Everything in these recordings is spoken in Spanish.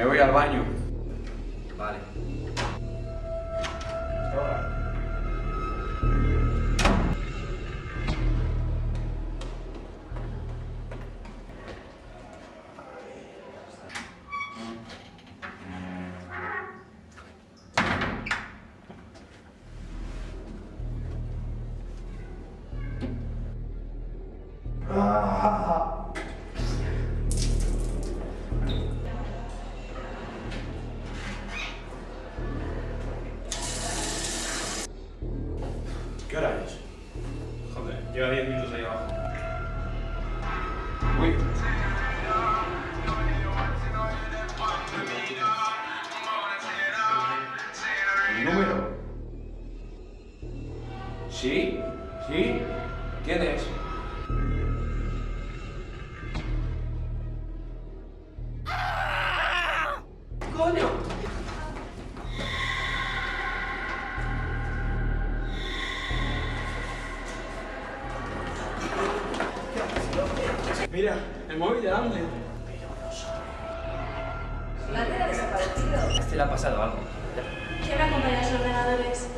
Me voy al baño. Vale. ¿Qué hora es? Joder, lleva 10 minutos ahí abajo. Uy. ¿Mi número? ¿Sí? ¿Sí? ¿Quién es? ¡Coño! Mira, el móvil de Ander. Ander ha desaparecido. Este le ha pasado algo. ¿Quién me acompaña a los ordenadores?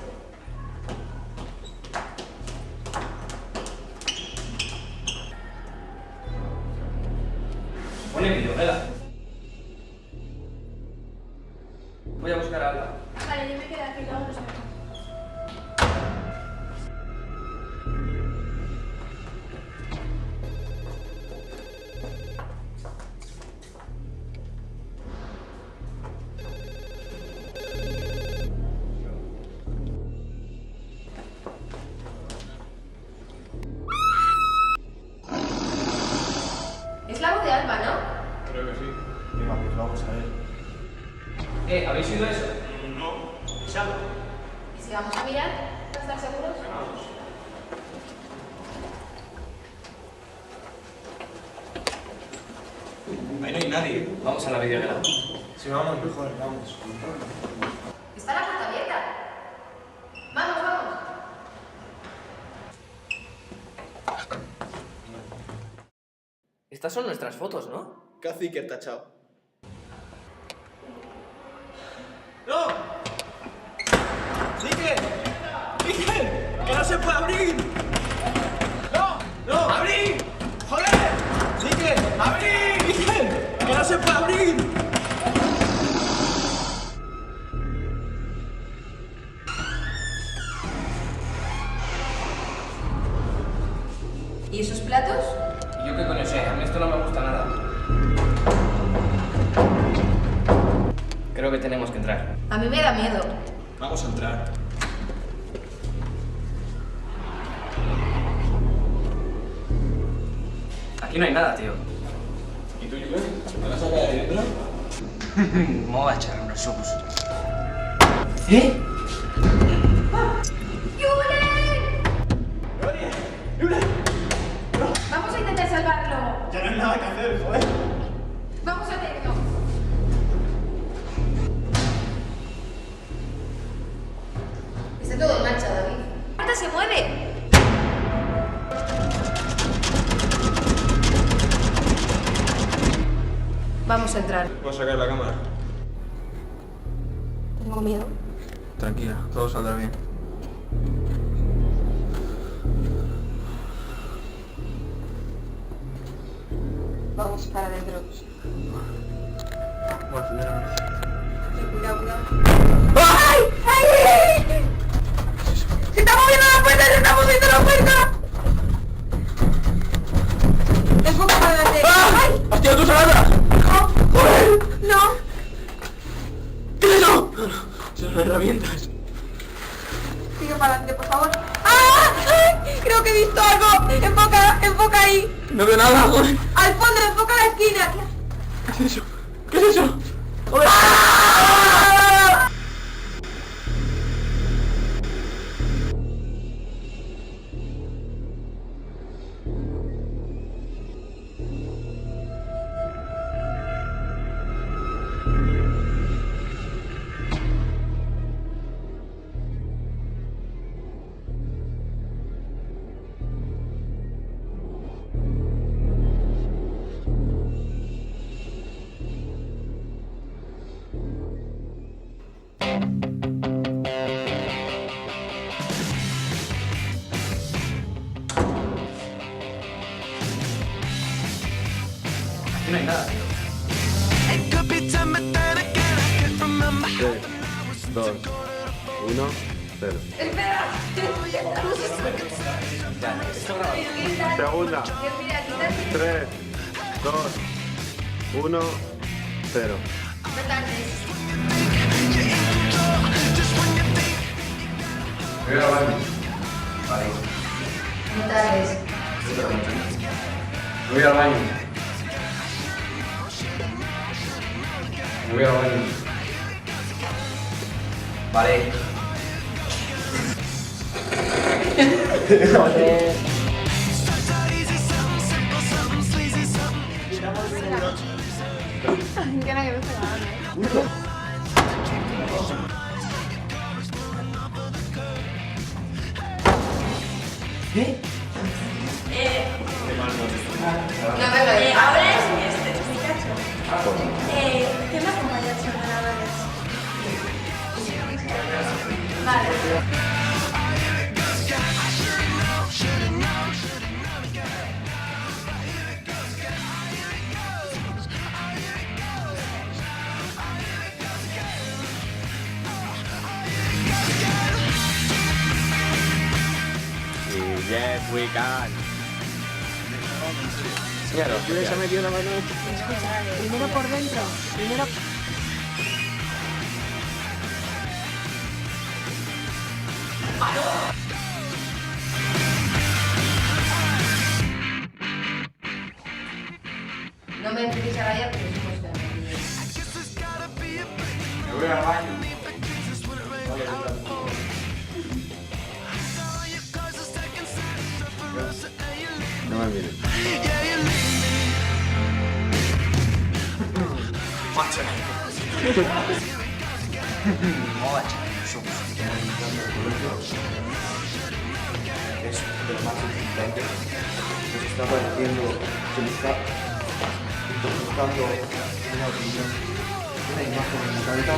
Pone vídeo, vela. Voy a buscar a Alba. Vale, yo me quedo aquí, luego nos vemos. Es la voz de Alba, ¿no? Creo que sí. Venga, pues vamos a ver. ¿Habéis oído eso? No. ¿Es algo? ¿Y si vamos a mirar? ¿No están seguros? Ahí no hay nadie. Vamos a la videoguerra. Si vamos, mejor, vamos. Está la puerta abierta. Vamos, vamos. Estas son nuestras fotos, ¿no? Cacique tachado. ¡No! ¡Miguel! ¡Miguel! ¡Que no se puede abrir! ¡No! ¡No! ¡Abrir! ¡Joder! ¡Miguel! ¡Abrir! ¡Miguel! ¡Que no se puede abrir! ¿Y esos platos? ¿Y yo qué coño sé? A mí esto no me gusta nada. Creo que tenemos que entrar. A mí me da miedo. Vamos a entrar. Aquí no hay nada, tío. ¿Y tú, Julen? ¿Me vas a quedar ahí dentro? Me voy a echar unos ojos. ¿Eh? ¡Julen! ¡Gloria! ¡Julen! Vamos a intentar salvarlo. Ya no hay nada que hacer, joder. Vamos a hacerlo. Está todo en marcha, David. ¡La puerta se mueve! Vamos a entrar. Voy a sacar la cámara. Tengo miedo. Tranquila, todo saldrá bien. Vamos para adentro. Voy a acelerar. Cuidado, cuidado. ¡Ay! ¡Ay! ¡Se está moviendo la puerta! ¡Se está moviendo la puerta! Enfoca para adelante. ¡Ay! ¡Has tirado tu salada! ¡Joder! ¡No! ¿Qué es eso? No, no, son las herramientas. Sigue para adelante, por favor. ¡Ah! ¡Ay! Creo que he visto algo. Enfoca, enfoca ahí. No veo nada, joder. Al fondo, enfoca a la esquina. ¿Qué es eso? ¿Qué es eso? ¡Joder! ¡Ah! 3, 2, 1, 0. Espera. Segunda. Mira, quítate. 3, 2, 1, 0. No tardes. Me voy al baño. Vale. No tardes. Me voy al baño. Me voy al baño. Vale. Que no, que me estoy grabando. No me lo digas. Ahora es Pikachu. ¿Qué más compañías son ganadores? Vale. Yes, we can. Claro, yo ya me dio una mano. Primero por dentro. Primero. No me empieces a rayar porque somos Me voy al baño. No me mires. Moda, somos. Es de lo más importante que se está pareciendo, se me está buscando una opinión, una imagen en mi cabeza.